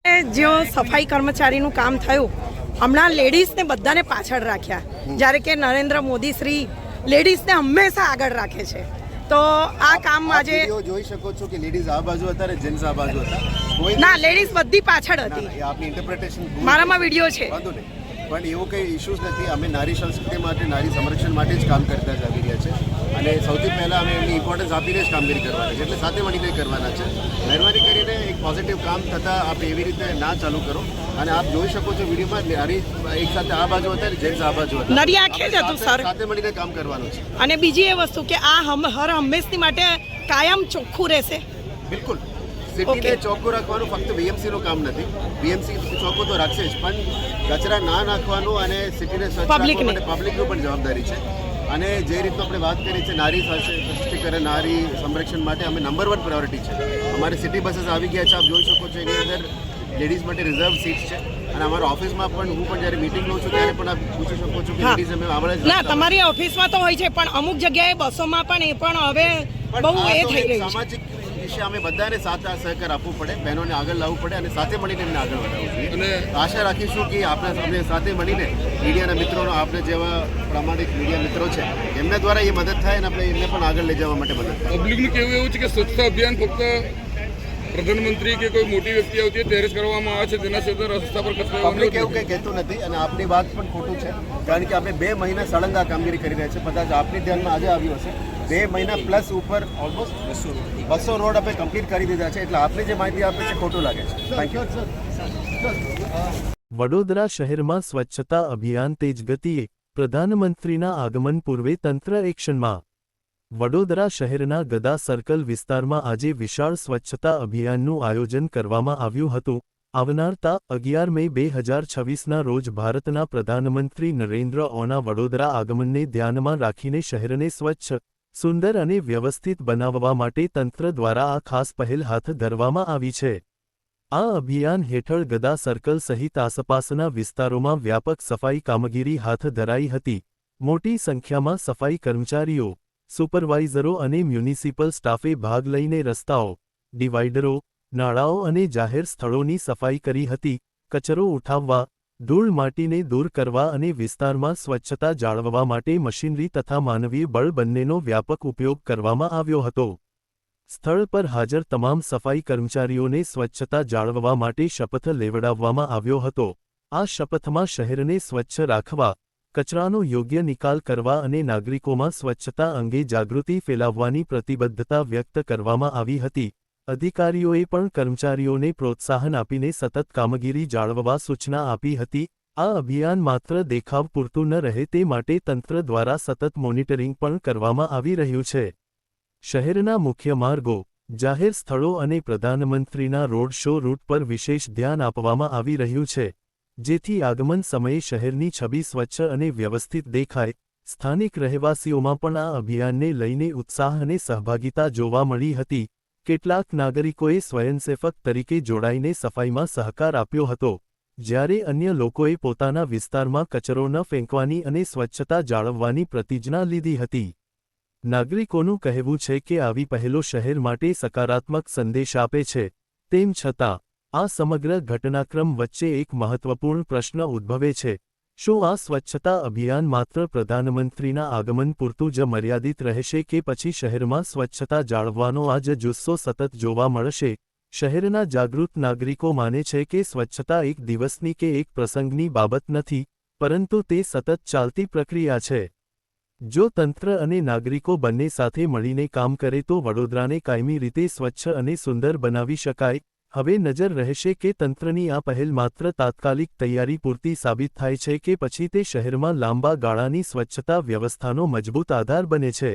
जो सफाई कर्मचारीનું કામ થયું હમણાં લેડીઝને બધાને પાછળ રાખ્યા જ્યારે કે નરેન્દ્ર મોદી શ્રી લેડીઝને હંમેશા આગળ રાખે છે તો આ કામ આજે જોઈ શકો છો કે લેડીઝ આ બાજુ હતા અને જેન્ટ્સ આ બાજુ હતા કોઈ ના લેડીઝ બધી પાછળ હતી આપની ઇન્ટરપ્રિટેશન મારામાં વિડિયો છે વાંધો નહીં પણ એવું કંઈ ઇશ્યુઝ નથી અમે નારી સંસ્કૃતિ માટે નારી સંરક્ષણ માટે જ કામ કરતા જ આવી રહ્યા છે અને સૌથી પહેલાં અમે એમની ઇમ્પોર્ટન્સ આપીને જ કામગીરી કરવાની છે એટલે સાથે મળીને કરવાના છે મહેરબાની કરીને એક પોઝિટિવ કામ થતાં આપ એવી રીતે ના ચાલુ કરો અને આપ જોઈ શકો છો વિડીયોમાં નારી એક સાથે આ બાજુ હતા અને જેન્ટ્સ આ બાજુ હતા નરી આંખે જ હતું સર સાથે મળીને કામ કરવાનું છે અને બીજી એ વસ્તુ કે આ હર હંમેશની માટે કાયમ ચોખ્ખું રહેશે બિલકુલ સિટીને ચોખ્ખું રાખવાનું ફક્ત બીએમસીનું કામ નથી બીએમસી ચોખ્ખું તો રાખશે જ પણ કચરા ના નાખવાનું અને સિટીને સ્વચ્છ રાખવા માટે પબ્લિકનું પણ જવાબદારી છે અને જે રીતનું આપણે વાત કરી છે નારી સશક્તિકરણ નારી સંરક્ષણ માટે અમે નંબર 1 પ્રાયોરિટી છે અમારી સિટી બસીસ આવી ગયા છે આપ જોઈ શકો છો એની અંદર લેડીઝ માટે રિઝર્વ સીટ્સ છે અને અમારા ઓફિસમાં પણ હું પણ જ્યારે મીટિંગ લઉં છું ત્યારે પણ આપ પૂછી શકો છો કે લેડીઝ અમે આવડે ના તમારી ઓફિસમાં તો હોય છે પણ અમુક જગ્યાએ બસોમાં પણ એ પણ હવે બહુ એ થઈ રહ્યું છે સામાજિક વિશે અમે બધાને સાથે સહકાર આપવું પડે બહેનોને આગળ લાવવું પડે અને સાથે મળીને એમને આગળ વધારવું જોઈએ અને આશા રાખીશું કે આપણે સાથે મળીને મીડિયાના મિત્રોનો આપણે જેવા પ્રામાણિક મીડિયા મિત્રો છે એમના દ્વારા એ મદદ થાય અને આપણે એમને પણ આગળ લઈ જવા માટે મદદ થાય પબ્લિકનું કહેવું એવું છે કે સ્વચ્છતા અભિયાન ફક્ત પ્રધાનમંત્રી કે કોઈ મોટી વ્યક્તિ આવતી હોય ત્યારે જ કરવામાં આવે છે તેના સિવાય રસ્તા પર કચરો પબ્લિક એવું કંઈ કહેતું નથી અને આપની વાત પણ ખોટું છે કારણ કે આપણે 2 મહિના સળંગ આ કામગીરી કરી રહ્યા છે કદાચ આપની ધ્યાનમાં આજે આવ્યું હશે 2 મહિના પ્લસ ઉપર ઓલમોસ્ટ 200 રોડ આપણે કમ્પ્લીટ કરી દીધા છે એટલે આપને જે માહિતી આપે છે ખોટું લાગે છે થેન્ક યુ વડોદરા શહેરમાં સ્વચ્છતા અભિયાન તેજ ગતિએ પ્રધાનમંત્રીના આગમન પૂર્વે તંત્ર એક્શનમાં વડોદરા શહેરના ગદા સર્કલ વિસ્તારમાં આજે વિશાળ સ્વચ્છતા અભિયાનનું આયોજન કરવામાં આવ્યું હતું આવનાર તા 11 મે 2026ના રોજ ભારતના પ્રધાનમંત્રી નરેન્દ્ર મોદીના વડોદરા આગમનને ધ્યાનમાં રાખીને શહેરને સ્વચ્છ સુંદર અને વ્યવસ્થિત બનાવવા માટે તંત્ર દ્વારા આ ખાસ પહેલ હાથ ધરવામાં આવી છે આ અભિયાન હેઠળ ગદા સર્કલ સહિત આસપાસના વિસ્તારોમાં વ્યાપક સફાઈ કામગીરી હાથ ધરાઈ હતી મોટી સંખ્યામાં સફાઈ કર્મચારીઓ સુપરવાઇઝરો અને મ્યુનિસિપલ સ્ટાફે ભાગ લઈને રસ્તાઓ ડિવાઇડરો નાળાઓ અને જાહેર સ્થળોની સફાઈ કરી હતી કચરો ઉઠાવવા ધૂળ માટીને દૂર કરવા અને વિસ્તારમાં સ્વચ્છતા જાળવવા માટે મશીનરી તથા માનવીય બળ બંનેનો વ્યાપક ઉપયોગ કરવામાં આવ્યો હતો સ્થળ પર હાજર તમામ સફાઈ કર્મચારીઓને સ્વચ્છતા જાળવવા માટે શપથ લેવડાવવામાં આવ્યો હતો આ શપથમાં શહેરને સ્વચ્છ રાખવા કચરાનો યોગ્ય નિકાલ કરવા અને નાગરિકોમાં સ્વચ્છતા અંગે જાગૃતિ ફેલાવવાની પ્રતિબદ્ધતા વ્યક્ત કરવામાં આવી હતી અધિકારીઓએ પણ કર્મચારીઓને પ્રોત્સાહન આપીને સતત કામગીરી જાળવવા સૂચના આપી હતી આ અભિયાન માત્ર દેખાવ પૂરતું ન રહે તે માટે તંત્ર દ્વારા સતત મોનિટરિંગ પણ કરવામાં આવી રહ્યું છે શહેરના મુખ્ય માર્ગો જાહેર સ્થળો અને પ્રધાનમંત્રીના રોડ શો રૂટ પર વિશેષ ધ્યાન આપવામાં આવી રહ્યું છે જેથી આગમન સમયે શહેરની છબી સ્વચ્છ અને વ્યવસ્થિત દેખાય સ્થાનિક રહેવાસીઓમાં પણ આ અભિયાનને લઈને ઉત્સાહ અને સહભાગિતા જોવા મળી હતી કેટલાક નાગરિકોએ સ્વયંસેવક તરીકે જોડાઈને સફાઈમાં સહકાર આપ્યો હતો જ્યારે અન્ય લોકોએ પોતાના વિસ્તારમાં કચરો ન ફેંકવાની અને સ્વચ્છતા જાળવવાની પ્રતિજ્ઞા લીધી હતી નાગરિકોનું કહેવું છે કે આવી પહેલો શહેર માટે સકારાત્મક સંદેશ આપે છે તેમ છતાં આ સમગ્ર ઘટનાક્રમ વચ્ચે એક મહત્વપૂર્ણ પ્રશ્ન ઉદ્ભવે છે શું આ સ્વચ્છતા અભિયાન માત્ર પ્રધાનમંત્રીના આગમન પૂરતું જ મર્યાદિત રહેશે કે પછી શહેરમાં સ્વચ્છતા જાળવવાનો આ જ જુસ્સો સતત જોવા મળશે શહેરના જાગૃત નાગરિકો માને છે કે સ્વચ્છતા એક દિવસની કે એક પ્રસંગની બાબત નથી પરંતુ તે સતત ચાલતી પ્રક્રિયા છે જો તંત્ર અને નાગરિકો બંને સાથે મળીને કામ કરે તો વડોદરાને કાયમી રીતે સ્વચ્છ અને સુંદર બનાવી શકાય હવે નજર રહેશે કે તંત્રની આ પહેલ માત્ર તાત્કાલિક તૈયારી પૂરતી સાબિત થાય છે કે પછી તે શહેરમાં લાંબા ગાળાની સ્વચ્છતા વ્યવસ્થાનો મજબૂત આધાર બને છે।